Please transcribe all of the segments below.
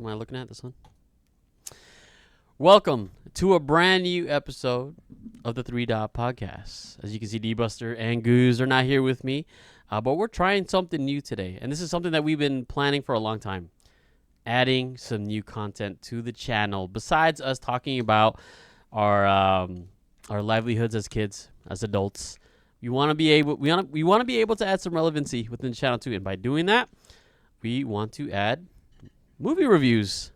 one am I looking at? This one? Welcome to a brand new episode of the 3 Dot Podcast. As you can see, D-Buster and Goose are not here with me, but we're trying something new today. And this is something that we've been planning for a long time. Adding some new content to the channel besides us talking about our livelihoods as kids, as adults. We want to be able to add some relevancy within the channel too, and by doing that, we want to add movie reviews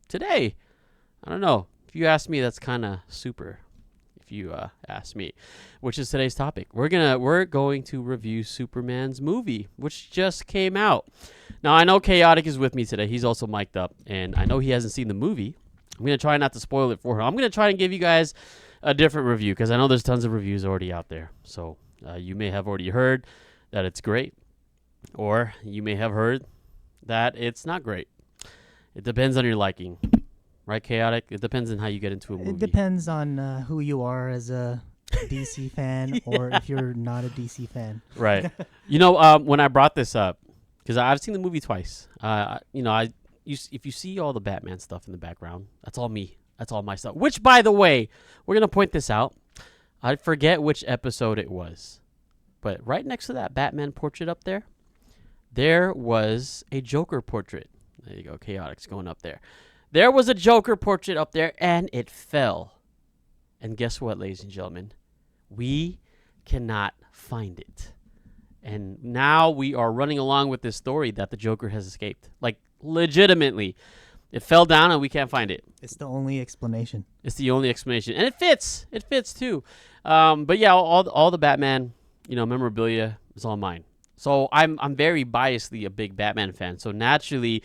today. I don't know. If you ask me, that's kind of super. If you ask me, which is today's topic, we're going to review Superman's movie, which just came out. Now I know Chaotic is with me today. He's also mic'd up, and I know he hasn't seen the movie. I'm gonna try not to spoil it for him. I'm gonna try and give you guys a different review because I know there's tons of reviews already out there. So you may have already heard that it's great, or you may have heard that it's not great. It depends on your liking. Right, Chaotic? It depends on how you get into a movie. It depends on who you are as a DC fan or if you're not a DC fan. Right. When I brought this up, because I've seen the movie twice, if you see all the Batman stuff in the background, that's all me. That's all my stuff. Which, by the way, we're going to point this out. I forget which episode it was. But right next to that Batman portrait up there was a Joker portrait. There you go. Chaotic's going up there. There was a Joker portrait up there, and it fell. And guess what, ladies and gentlemen? We cannot find it. And now we are running along with this story that the Joker has escaped. Like, legitimately. It fell down, and we can't find it. It's the only explanation. It's the only explanation. And it fits. It fits, too. But, yeah, all the Batman, memorabilia is all mine. So I'm very biasedly a big Batman fan. So, naturally,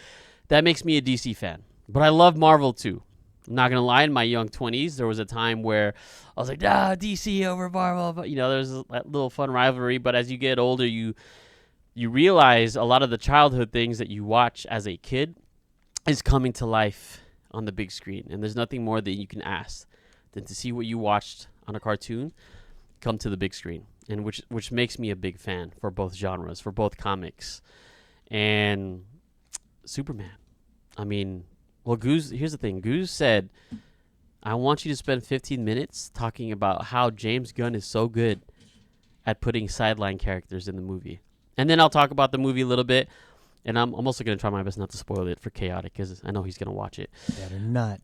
that makes me a DC fan. But I love Marvel, too. I'm not going to lie. In my young 20s, there was a time where I was like, DC over Marvel. But, there's that little fun rivalry. But as you get older, you realize a lot of the childhood things that you watch as a kid is coming to life on the big screen. And there's nothing more that you can ask than to see what you watched on a cartoon come to the big screen. And which makes me a big fan for both genres, for both comics. And Superman. I mean... Well, Goose, here's the thing. Goose said, I want you to spend 15 minutes talking about how James Gunn is so good at putting sideline characters in the movie. And then I'll talk about the movie a little bit. And I'm also going to try my best not to spoil it for Chaotic because I know he's going to watch it. Better not.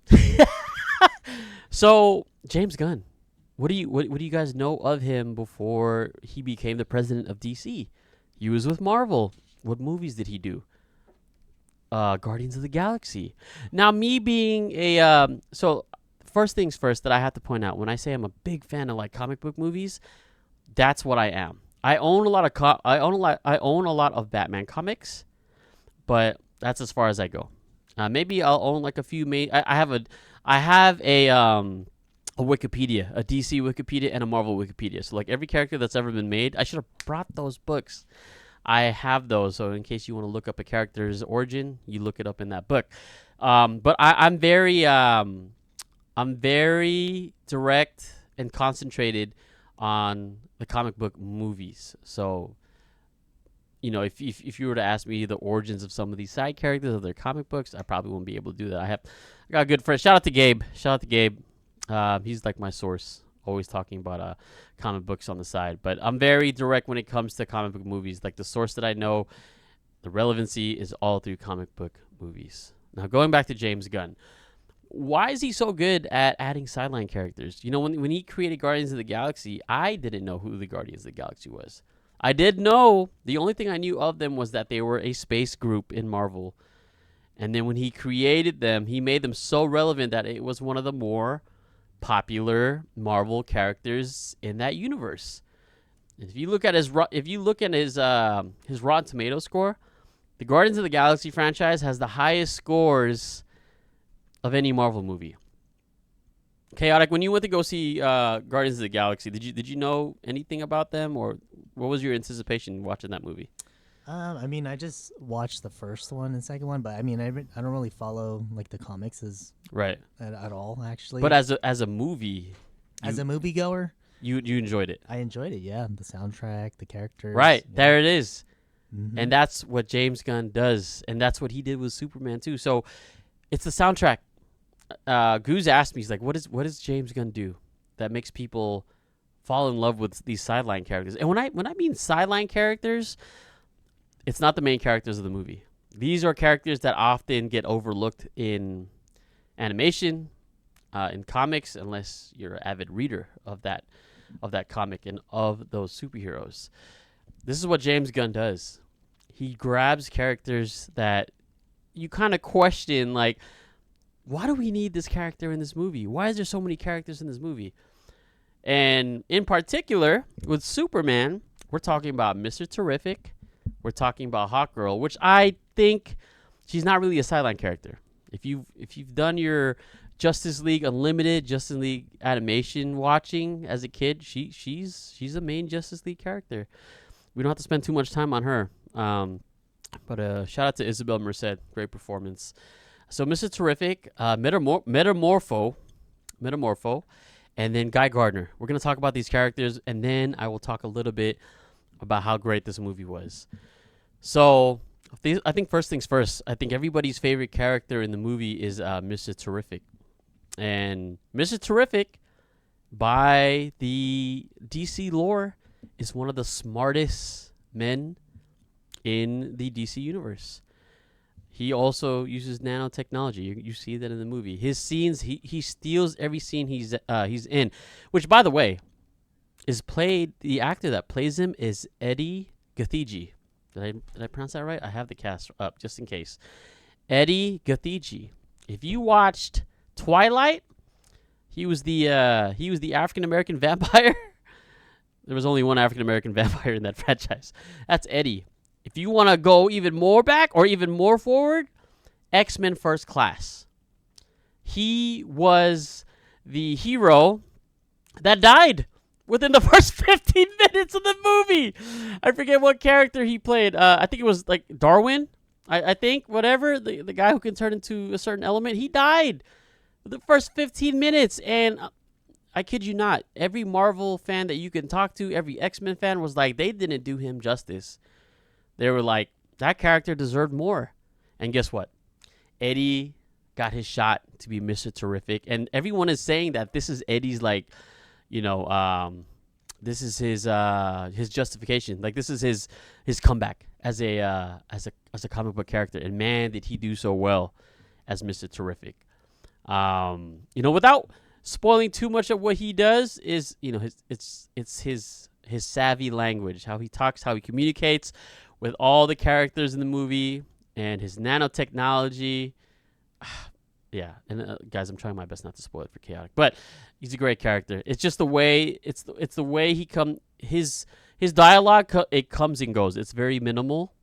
So, James Gunn, what do you guys know of him before he became the president of DC? He was with Marvel. What movies did he do? Guardians of the Galaxy. Now, me being so first things first that I have to point out, when I say I'm a big fan of like comic book movies, that's what I am. I own a lot of Batman comics, but that's as far as I go. Maybe I'll own like a few. I have a Wikipedia, a DC Wikipedia and a Marvel Wikipedia. So like every character that's ever been made, I should have brought those books. I have those, so in case you want to look up a character's origin, you look it up in that book. But I'm very direct and concentrated on the comic book movies. So, if you were to ask me the origins of some of these side characters of their comic books, I probably wouldn't be able to do that. I got a good friend. Shout out to Gabe. He's like my source. Always talking about comic books on the side, but I'm very direct when it comes to comic book movies. Like the source that I know, the relevancy is all through comic book movies. Now going back to James Gunn, why is he so good at adding sideline characters? When he created Guardians of the Galaxy, I didn't know who the Guardians of the Galaxy was. I did know, the only thing I knew of them was that they were a space group in Marvel, and then when he created them, he made them so relevant that it was one of the more popular Marvel characters in that universe. If you look at his Rotten Tomato score, the Guardians of the Galaxy franchise has the highest scores of any Marvel movie. Chaotic, when you went to go see Guardians of the Galaxy, did you know anything about them, or what was your anticipation watching that movie? I just watched the first one and second one, but I don't really follow like the comics at all, actually. But as a movie, as a moviegoer, you enjoyed it. I enjoyed it, yeah. The soundtrack, the characters. Right, yeah. there it is. Mm-hmm. And that's what James Gunn does, and that's what he did with Superman too. So It's the soundtrack. Goose asked me, he's like, what is James Gunn do that makes people fall in love with these sideline characters? And when I mean sideline characters, it's not the main characters of the movie. These are characters that often get overlooked in animation, in comics, unless you're an avid reader of that comic and of those superheroes. This is what James Gunn does. He grabs characters that you kind of question, like, why do we need this character in this movie? Why is there so many characters in this movie? And in particular, with Superman, we're talking about Mr. Terrific. We're talking about Hawkgirl, which I think she's not really a sideline character. If you've done your Justice League Unlimited, Justice League animation watching as a kid, she's a main Justice League character. We don't have to spend too much time on her. But shout out to Isabel Merced, great performance. So Mr. Terrific, Metamorpho, and then Guy Gardner. We're gonna talk about these characters, and then I will talk a little bit about how great this movie was. So I think first things first. I think everybody's favorite character in the movie is Mr. Terrific, and Mr. Terrific, by the DC lore, is one of the smartest men in the DC universe. He also uses nanotechnology. You see that in the movie. His scenes, he steals every scene he's in, which, by the way, is played. The actor that plays him is Eddie Gathegi. Did I pronounce that right? I have the cast up just in case. Eddie Gathegi. If you watched Twilight, he was the African American vampire. There was only one African American vampire in that franchise. That's Eddie. If you want to go even more back or even more forward, X-Men First Class. He was the hero that died within the first 15 minutes of the movie. I forget what character he played. I think it was like Darwin. I think, whatever. The guy who can turn into a certain element. He died within the first 15 minutes. And I kid you not, every Marvel fan that you can talk to, every X-Men fan was like, they didn't do him justice. They were like, that character deserved more. And guess what? Eddie got his shot to be Mr. Terrific. And everyone is saying that this is Eddie's, like, this is his justification. Like, this is his comeback as a comic book character. And man, did he do so well as Mr. Terrific. Without spoiling too much of what he does, is it's his savvy language, how he talks, how he communicates with all the characters in the movie, and his nanotechnology. Yeah, and guys, I'm trying my best not to spoil it for Chaotic, but he's a great character. It's just the way it's the way his dialogue it comes and goes. It's very minimal,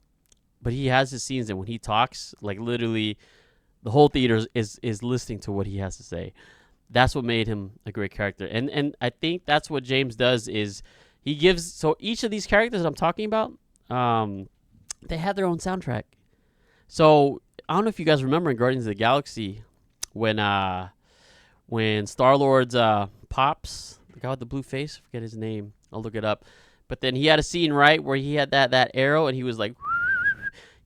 but he has his scenes, and when he talks, like, literally, the whole theater is listening to what he has to say. That's what made him a great character, and I think that's what James does is he gives, so each of these characters that I'm talking about, they have their own soundtrack. So I don't know if you guys remember in Guardians of the Galaxy when Star-Lord's Pops, the guy with the blue face, I forget his name, I'll look it up, but then he had a scene, right, where he had that arrow and he was like,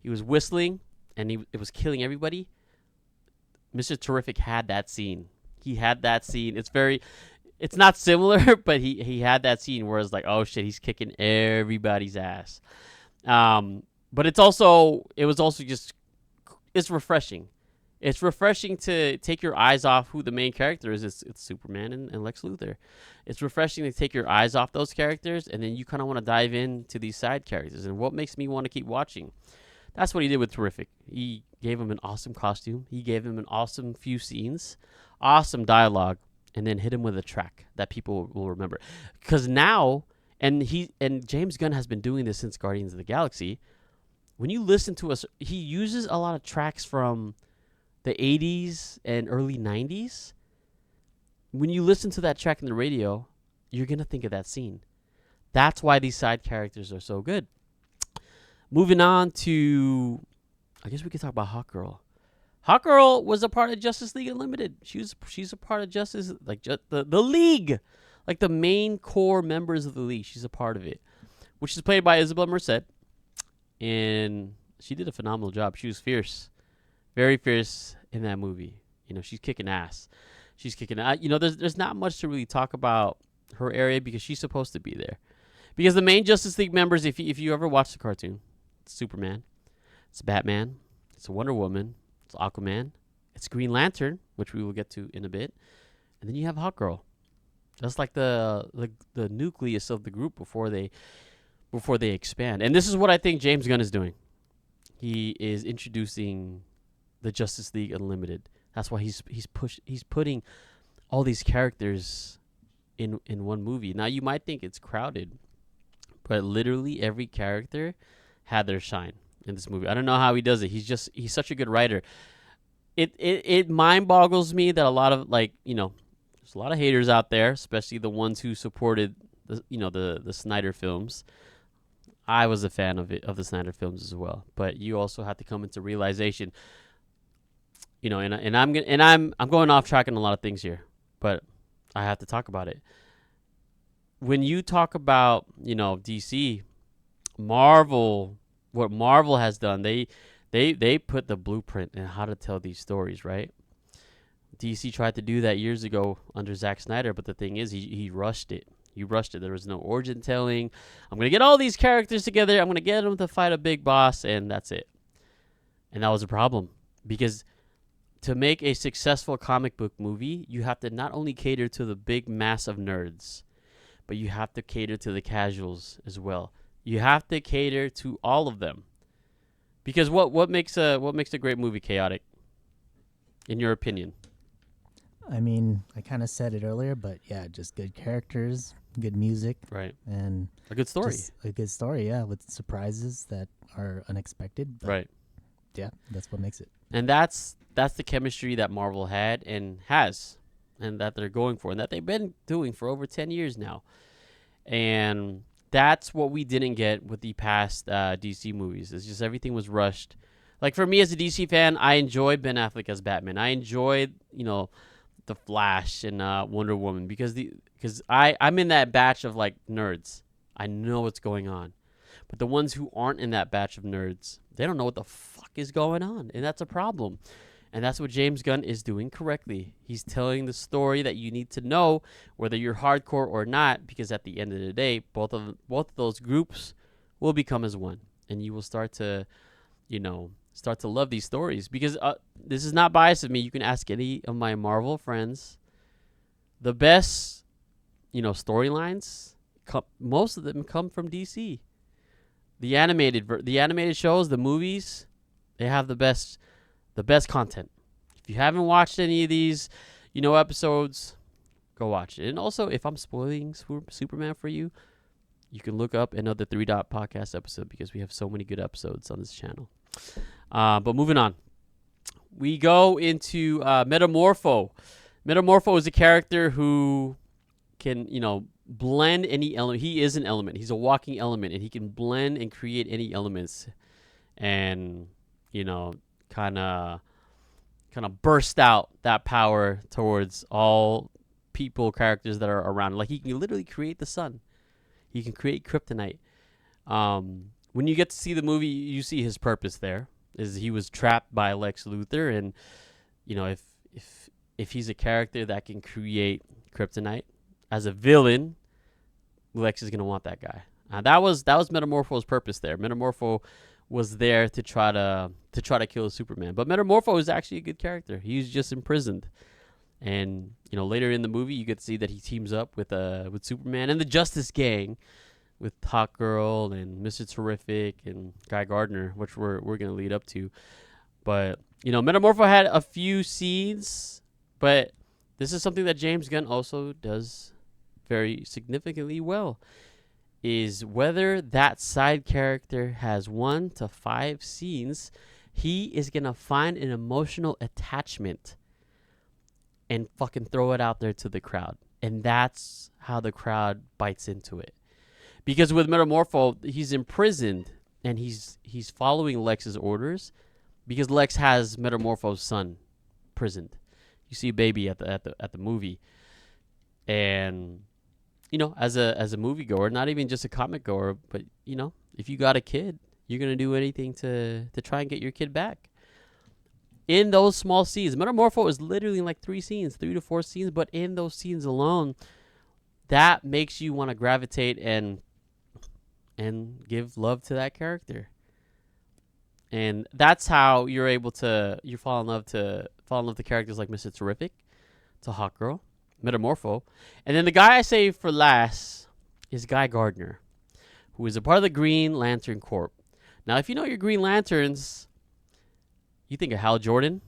he was whistling and it was killing everybody. Mr. Terrific had that scene. He had that scene. It's not similar, but he had that scene where it's like, oh shit, he's kicking everybody's ass. But it's refreshing. It's refreshing to take your eyes off who the main character is. It's Superman and Lex Luthor. It's refreshing to take your eyes off those characters, and then you kind of want to dive into these side characters. And what makes me want to keep watching? That's what he did with Terrific. He gave him an awesome costume. He gave him an awesome few scenes, awesome dialogue, and then hit him with a track that people will remember. Because now, and James Gunn has been doing this since Guardians of the Galaxy. When you listen to us, he uses a lot of tracks from the 80s and early 90s. When you listen to that track in the radio, you're going to think of that scene. That's why these side characters are so good. Moving on to, I guess we could talk about Hawkgirl. Hawkgirl was a part of Justice League Unlimited. She's a part of Justice, like the League, like the main core members of the League. She's a part of it, which is played by Isabel Merced. And she did a phenomenal job. She was fierce, very fierce, in that movie. You know, she's kicking ass. She's kicking ass. You know, there's not much to really talk about her area because she's supposed to be there. Because the main Justice League members, if you ever watch the cartoon, it's Superman, it's Batman, it's Wonder Woman, it's Aquaman, it's Green Lantern, which we will get to in a bit, and then you have Hawkgirl. That's like the nucleus of the group before they expand. And this is what I think James Gunn is doing. He is introducing the Justice League Unlimited. That's why he's putting all these characters in one movie. Now you might think it's crowded, but literally every character had their shine in this movie. I don't know how he does it. He's such a good writer. It mind boggles me that a lot of, like, you know, there's a lot of haters out there, especially the ones who supported the Snyder films. I was a fan of the Snyder films as well, but you also have to come into realization, you know, and I'm going off track on a lot of things here, but I have to talk about it. When you talk about, you know, DC, Marvel, what Marvel has done, they put the blueprint in how to tell these stories, right? DC tried to do that years ago under Zack Snyder, but the thing is, he rushed it. He rushed it. There was no origin telling. I'm going to get all these characters together. I'm going to get them to fight a big boss, and that's it. And that was a problem. Because to make a successful comic book movie, you have to not only cater to the big mass of nerds, but you have to cater to the casuals as well. You have to cater to all of them. Because what makes a great movie chaotic, in your opinion? I mean, I kind of said it earlier, but yeah, just good characters, good music, right, and a good story. A good story, yeah, with surprises that are unexpected. But right. Yeah, that's what makes it. And that's the chemistry that Marvel had and has, and that they're going for, and that they've been doing for over 10 years now. And that's what we didn't get with the past DC movies. It's just everything was rushed. Like, for me as a DC fan, I enjoyed Ben Affleck as Batman. I enjoyed, you know, The Flash and Wonder Woman because I'm in that batch of, like, nerds. I know what's going on. But the ones who aren't in that batch of nerds, they don't know what the fuck is going on, and that's a problem. And that's what James Gunn is doing correctly. He's telling the story that you need to know, whether you're hardcore or not, because at the end of the day, both of those groups will become as one, and you will start to love these stories. Because this is not biased of me. You can ask any of my Marvel friends. The best, you know, storylines, most of them come from DC. The animated shows, the movies, they have the best content. If you haven't watched any of these, you know, episodes, go watch it. And also, if I'm spoiling Superman for you, you can look up another 3 Dot podcast episode because we have so many good episodes on this channel. But moving on, we go into Metamorpho. Metamorpho is a character who can, you know, blend any element. He is an element. He's a walking element, and he can blend and create any elements, and, you know, kind of burst out that power towards all characters that are around. Like, he can literally create the sun. He can create kryptonite. When you get to see the movie, you see his purpose there. Is he was trapped by Lex Luthor, and, you know, if he's a character that can create kryptonite as a villain, Lex is gonna want that guy. That was Metamorpho's purpose there. Metamorpho was there to try to kill Superman, but Metamorpho is actually a good character. He's just imprisoned, and, you know, later in the movie you get to see that he teams up with Superman and the Justice Gang, with Hawkgirl and Mr. Terrific and Guy Gardner, which we're gonna lead up to. But, you know, Metamorpho had a few scenes, but this is something that James Gunn also does very significantly well, is whether that side character has 1 to 5 scenes, he is going to find an emotional attachment and fucking throw it out there to the crowd. And that's how the crowd bites into it. Because with Metamorpho, he's imprisoned, and he's following Lex's orders because Lex has Metamorpho's son prisoned. You see Baby at the movie. And, you know, as a moviegoer, not even just a comic goer, but, you know, if you got a kid, you're going to do anything to try and get your kid back. in those small scenes, Metamorpho is literally in like 3 to 4 scenes, but in those scenes alone, that makes you want to gravitate and give love to that character. And that's how you're able to fall in love with characters like Mr. Terrific, to Hawk Girl, Metamorpho. And then the guy I say for last is Guy Gardner, who is a part of the Green Lantern Corps. Now, if you know your Green Lanterns, you think of Hal Jordan,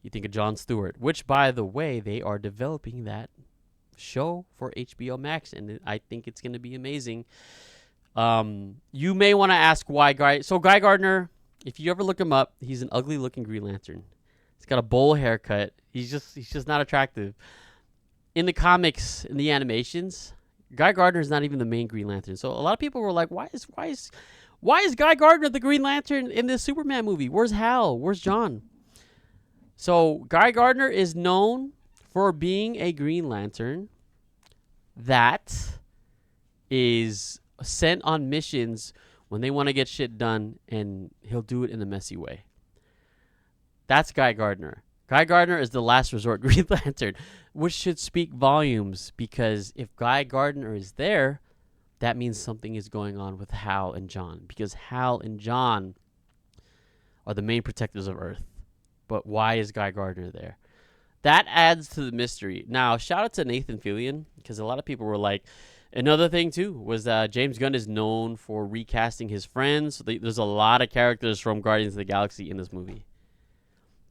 you think of Jon Stewart, which, by the way, they are developing that show for HBO Max, and I think it's going to be amazing. You may want to ask why Guy Gardner, if you ever look him up, he's an ugly-looking Green Lantern. He's got a bowl haircut. He's just not attractive. In the comics, in the animations, Guy Gardner is not even the main Green Lantern. So a lot of people were like, why is Guy Gardner the Green Lantern in this Superman movie? Where's Hal? Where's John? So Guy Gardner is known for being a Green Lantern that is sent on missions when they want to get shit done, and he'll do it in a messy way. That's Guy Gardner. Guy Gardner is the last resort Green Lantern, which should speak volumes, because if Guy Gardner is there, that means something is going on with Hal and John, because Hal and John are the main protectors of Earth. But why is Guy Gardner there? That adds to the mystery. Now, shout out to Nathan Fillion, because a lot of people were like, another thing too was that James Gunn is known for recasting his friends. There's a lot of characters from Guardians of the Galaxy in this movie.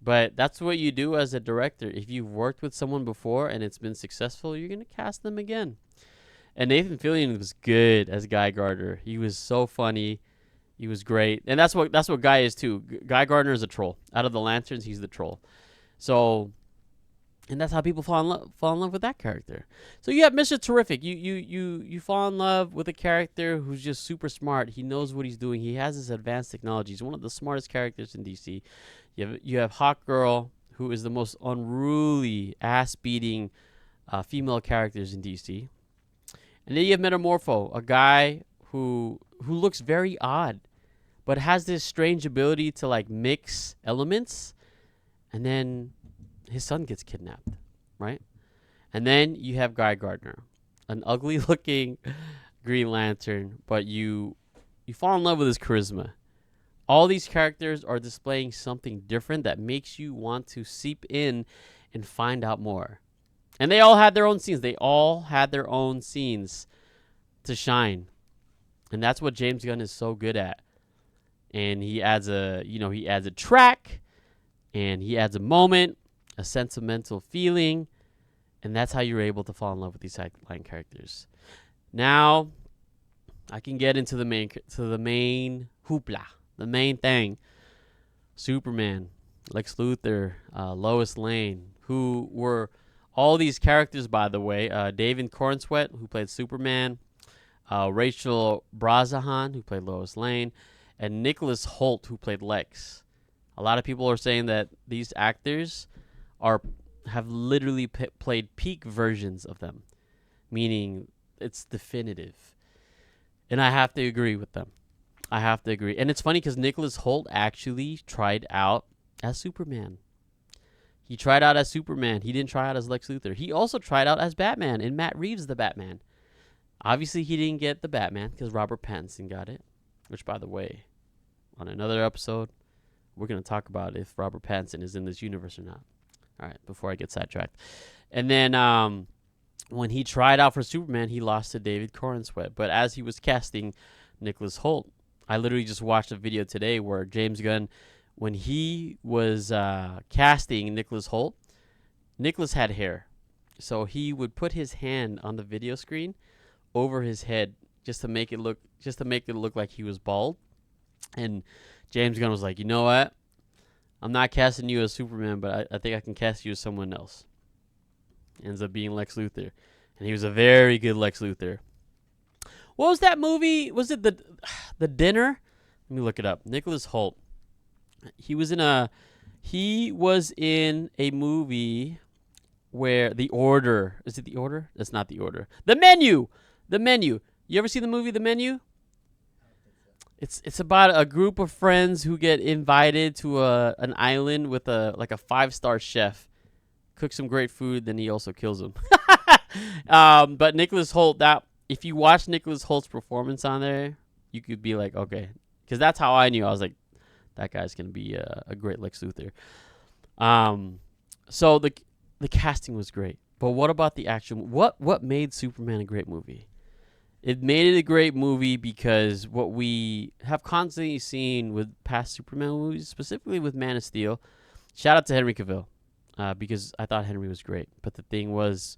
But that's what you do as a director. If you've worked with someone before and it's been successful, you're going to cast them again. And Nathan Fillion was good as Guy Gardner. He was so funny. He was great. And that's what Guy is too. Guy Gardner is a troll. Out of the Lanterns, he's the troll. So, and that's how people fall in love with that character. So you have Mr. Terrific. You fall in love with a character who's just super smart. He knows what he's doing. He has this advanced technology. He's one of the smartest characters in DC. You have Hawk Girl, who is the most unruly, ass-beating female characters in DC. And then you have Metamorpho, a guy who looks very odd, but has this strange ability to like mix elements, and then his son gets kidnapped, right? And then you have Guy Gardner, an ugly-looking Green Lantern, but you fall in love with his charisma. All these characters are displaying something different that makes you want to seep in and find out more. And they all had their own scenes. They all had their own scenes to shine. And that's what James Gunn is so good at. And he adds a track, and he adds a moment, a sentimental feeling, and that's how you're able to fall in love with these sideline characters. Now, I can get into the main hoopla, the main thing. Superman, Lex Luthor, Lois Lane, who were all these characters, by the way. David Cornsweet, who played Superman, Rachel Brosnahan, who played Lois Lane, and Nicholas Hoult, who played Lex. A lot of people are saying that these actors have literally played peak versions of them, meaning it's definitive. And I have to agree with them. I have to agree. And it's funny because Nicholas Hoult actually tried out as Superman. He tried out as Superman. He didn't try out as Lex Luthor. He also tried out as Batman in Matt Reeves' The Batman. Obviously, he didn't get the Batman because Robert Pattinson got it. Which, by the way, on another episode, we're going to talk about if Robert Pattinson is in this universe or not. All right, before I get sidetracked. And then when he tried out for Superman, he lost to David Cornsweet. But as he was casting Nicholas Hoult, I literally just watched a video today where James Gunn, when he was casting Nicholas Hoult, Nicholas had hair. So he would put his hand on the video screen over his head just to make it look like he was bald. And James Gunn was like, you know what? I'm not casting you as Superman, but I think I can cast you as someone else. Ends up being Lex Luthor. And he was a very good Lex Luthor. What was that movie? Was it the Dinner? Let me look it up. Nicholas Hoult. He was in a movie where The Order. Is it The Order? That's not The Order. The Menu. The Menu. You ever see the movie The Menu? It's about a group of friends who get invited to an island with a 5-star chef. Cooks some great food, then he also kills them. But Nicholas Holt, that if you watch Nicholas Holt's performance on there, you could be like, okay, because that's how I knew. I was like, that guy's gonna be a great Lex Luthor. So the casting was great, but what about the action? What made Superman a great movie? It made it a great movie because what we have constantly seen with past Superman movies, specifically with Man of Steel. Shout out to Henry Cavill, because I thought Henry was great. But the thing was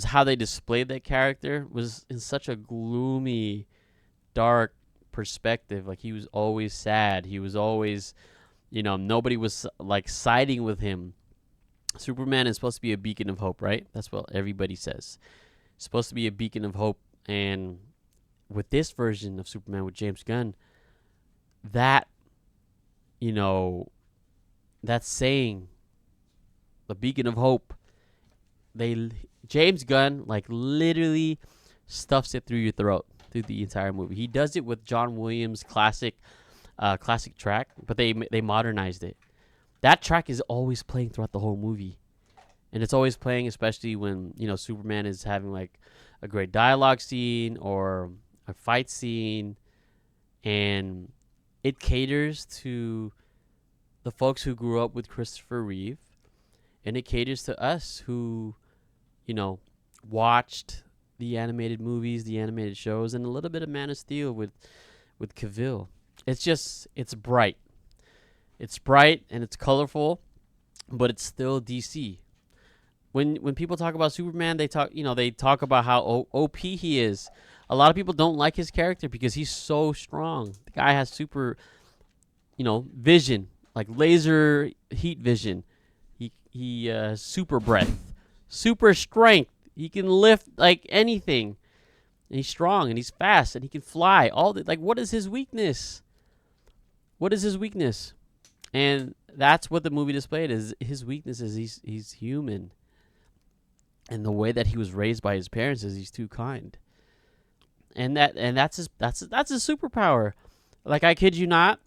how they displayed that character was in such a gloomy, dark perspective. Like, he was always sad. He was always, nobody was like siding with him. Superman is supposed to be a beacon of hope, right? That's what everybody says. It's supposed to be a beacon of hope. And with this version of Superman with James Gunn, that, that saying, the beacon of hope, James Gunn like literally stuffs it through your throat through the entire movie. He does it with John Williams' classic track, but they modernized it. That track is always playing throughout the whole movie. And it's always playing, especially when, Superman is having like a great dialogue scene or a fight scene. And it caters to the folks who grew up with Christopher Reeve. And it caters to us who, watched the animated movies, the animated shows, and a little bit of Man of Steel with Cavill. It's bright. It's bright and it's colorful, but it's still DC. When people talk about Superman, they talk about how OP he is. A lot of people don't like his character because he's so strong. The guy has super, vision, like laser heat vision. He has super breath, super strength. He can lift like anything. And he's strong and he's fast and he can fly. What is his weakness? What is his weakness? And that's what the movie displayed is his weakness is he's human. And the way that he was raised by his parents is he's too kind. And that's his superpower. Like, I kid you not,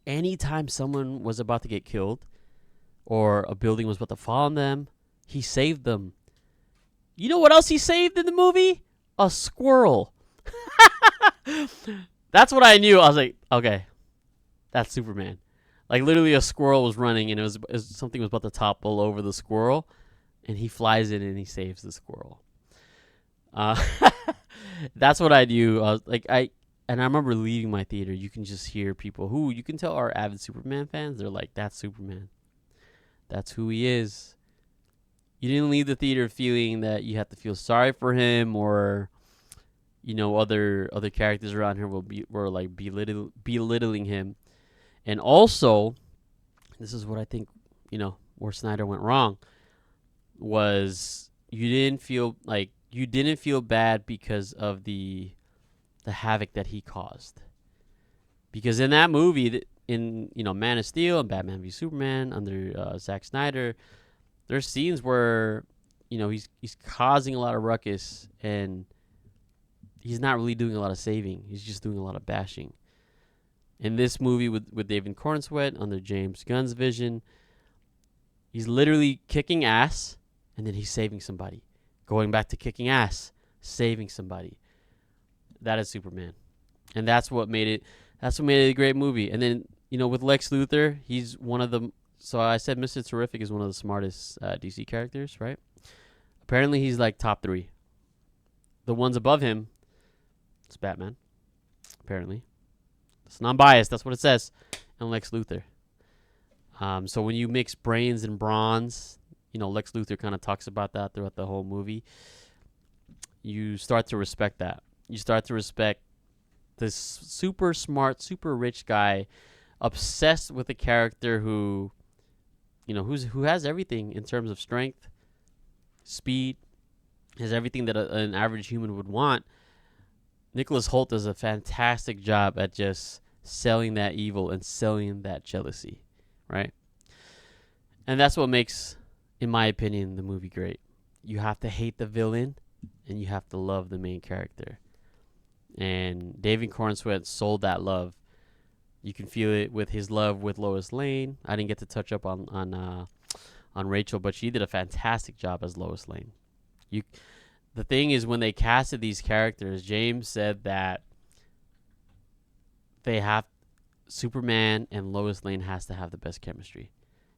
anytime someone was about to get killed or a building was about to fall on them, he saved them. You know what else he saved in the movie? A squirrel. That's what I knew. I was like, okay, that's Superman. Like, literally a squirrel was running and it was something was about to topple over the squirrel. And he flies in and he saves the squirrel. That's what I do. I remember leaving my theater. You can just hear people who you can tell are avid Superman fans. They're like, "That's Superman. That's who he is." You didn't leave the theater feeling that you have to feel sorry for him or, other characters around here were like belittling him. And also, this is what I think, where Snyder went wrong. Was you didn't feel bad because of the havoc that he caused. Because in that movie, in Man of Steel and Batman v Superman under Zack Snyder, there's scenes where he's causing a lot of ruckus and he's not really doing a lot of saving. He's just doing a lot of bashing. In this movie with David Cornsweet under James Gunn's vision, he's literally kicking ass. And then he's saving somebody. Going back to kicking ass. Saving somebody. That is Superman. And that's what made it a great movie. And then, with Lex Luthor, he's one of the... So I said Mr. Terrific is one of the smartest DC characters, right? Apparently he's like top 3. The ones above him, it's Batman. Apparently. It's non-biased. That's what it says. And Lex Luthor. So when you mix brains and bronze... Lex Luthor kind of talks about that throughout the whole movie. You start to respect that. You start to respect this super smart, super rich guy obsessed with a character who, who has everything in terms of strength, speed, has everything that an average human would want. Nicholas Holt does a fantastic job at just selling that evil and selling that jealousy, right? And that's what makes... in my opinion, the movie great. You have to hate the villain and you have to love the main character. And David Cornsweet sold that love. You can feel it with his love with Lois Lane. I didn't get to touch up on Rachel, but she did a fantastic job as Lois Lane. The thing is, when they casted these characters, James said that Superman and Lois Lane has to have the best chemistry,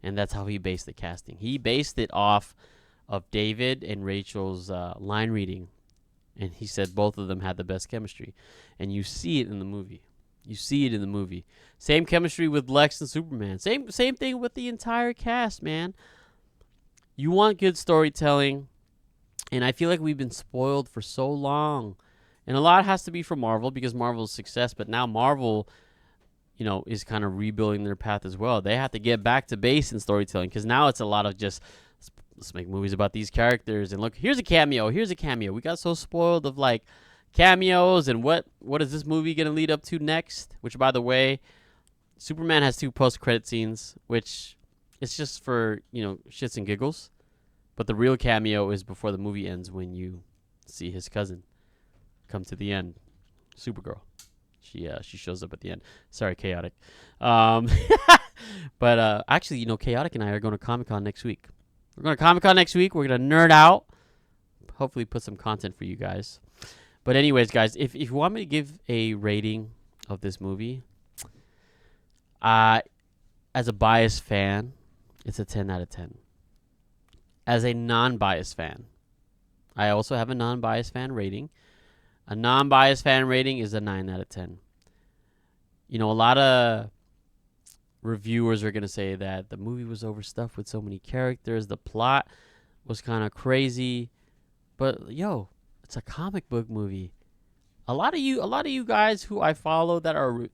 and that's how he based the casting. He based it off of David and Rachel's line reading, and he said both of them had the best chemistry, and you see it in the movie. Same chemistry with Lex and Superman. Same thing with the entire cast, man. You want good storytelling, and I feel like we've been spoiled for so long. And a lot has to be from Marvel because Marvel's success, but now Marvel, is kind of rebuilding their path as well. They have to get back to base in storytelling because now it's a lot of just, let's make movies about these characters. And look, here's a cameo. We got so spoiled of like cameos and what is this movie going to lead up to next? Which, by the way, Superman has 2 post-credit scenes, which it's just for, shits and giggles. But the real cameo is before the movie ends when you see his cousin come to the end, Supergirl. She shows up at the end. Sorry, Chaotic. But actually, Chaotic and I are going to Comic-Con next week. We're going to Comic-Con next week. We're going to nerd out. Hopefully put some content for you guys. But anyways, guys, if you want me to give a rating of this movie, as a biased fan, it's a 10 out of 10. As a non-biased fan, I also have a non-biased fan rating. A non-biased fan rating is a 9 out of 10. A lot of reviewers are going to say that the movie was overstuffed with so many characters. The plot was kind of crazy. But, it's a comic book movie. A lot of you guys who I follow that are,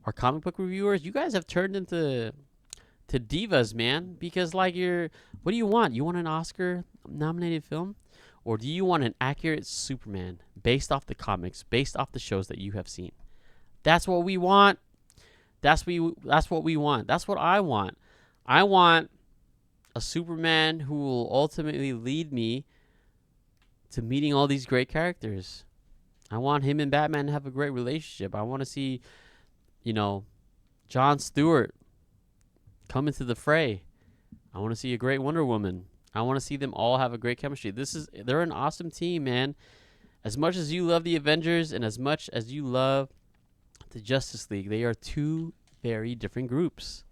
are comic book reviewers, you guys have turned into divas, man. Because, what do you want? You want an Oscar-nominated film? Or do you want an accurate Superman based off the comics, based off the shows that you have seen? That's what we want. That's what we want. That's what I want. I want a Superman who will ultimately lead me to meeting all these great characters. I want him and Batman to have a great relationship. I want to see, Jon Stewart come into the fray. I want to see a great Wonder Woman. I want to see them all have a great chemistry. They're an awesome team, man. As much as you love the Avengers and as much as you love the Justice League, they are 2 very different groups.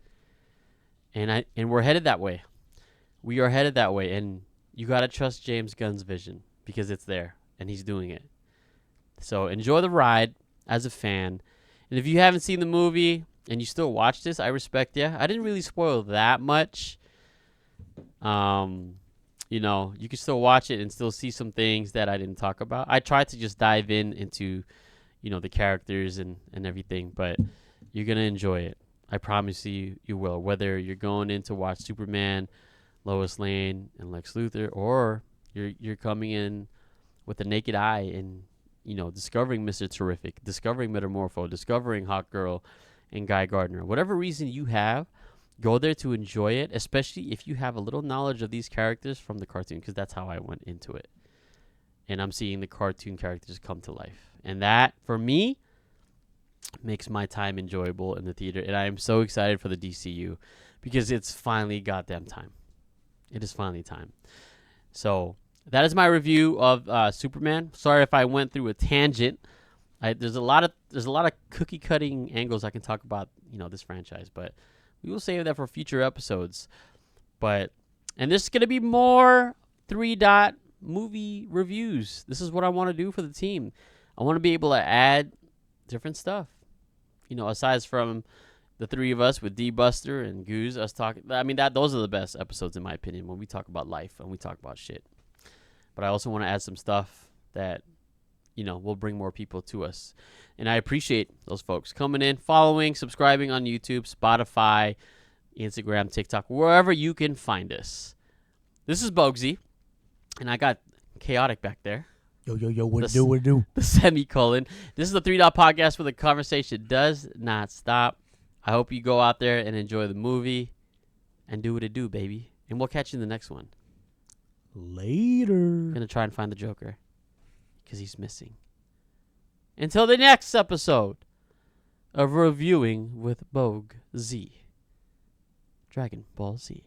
And we're headed that way. We are headed that way, and you got to trust James Gunn's vision because it's there and he's doing it. So enjoy the ride as a fan. And if you haven't seen the movie and you still watch this, I respect you. I didn't really spoil that much. You can still watch it and still see some things that I didn't talk about. I tried to just dive into, the characters and everything, but you're going to enjoy it. I promise you will. Whether you're going in to watch Superman, Lois Lane, and Lex Luthor, or you're coming in with a naked eye and, discovering Mr. Terrific, discovering Metamorpho, discovering Hawk Girl and Guy Gardner. Whatever reason you have, go there to enjoy it, especially if you have a little knowledge of these characters from the cartoon, because that's how I went into it. And I'm seeing the cartoon characters come to life. And that, for me, makes my time enjoyable in the theater. And I am so excited for the DCU because it's finally goddamn time. It is finally time. So that is my review of Superman. Sorry if I went through a tangent. There's a lot of cookie cutting angles I can talk about, this franchise, but we will save that for future episodes. And there's going to be more 3-Dot movie reviews. This is what I want to do for the team. I want to be able to add different stuff. Aside from the 3 of us with D-Buster and Goose, us talking. Those are the best episodes in my opinion when we talk about life and we talk about shit. But I also want to add some stuff that, will bring more people to us. And I appreciate those folks coming in, following, subscribing on YouTube, Spotify, Instagram, TikTok, wherever you can find us. This is Bogzy, and I got Chaotic back there. Yo, what do? The semicolon. This is the 3-Dot Podcast where the conversation does not stop. I hope you go out there and enjoy the movie and do what it do, baby. And we'll catch you in the next one. Later. I'm going to try and find the Joker because he's missing. Until the next episode of Reviewing with Bogzy. Dragon Ball Z.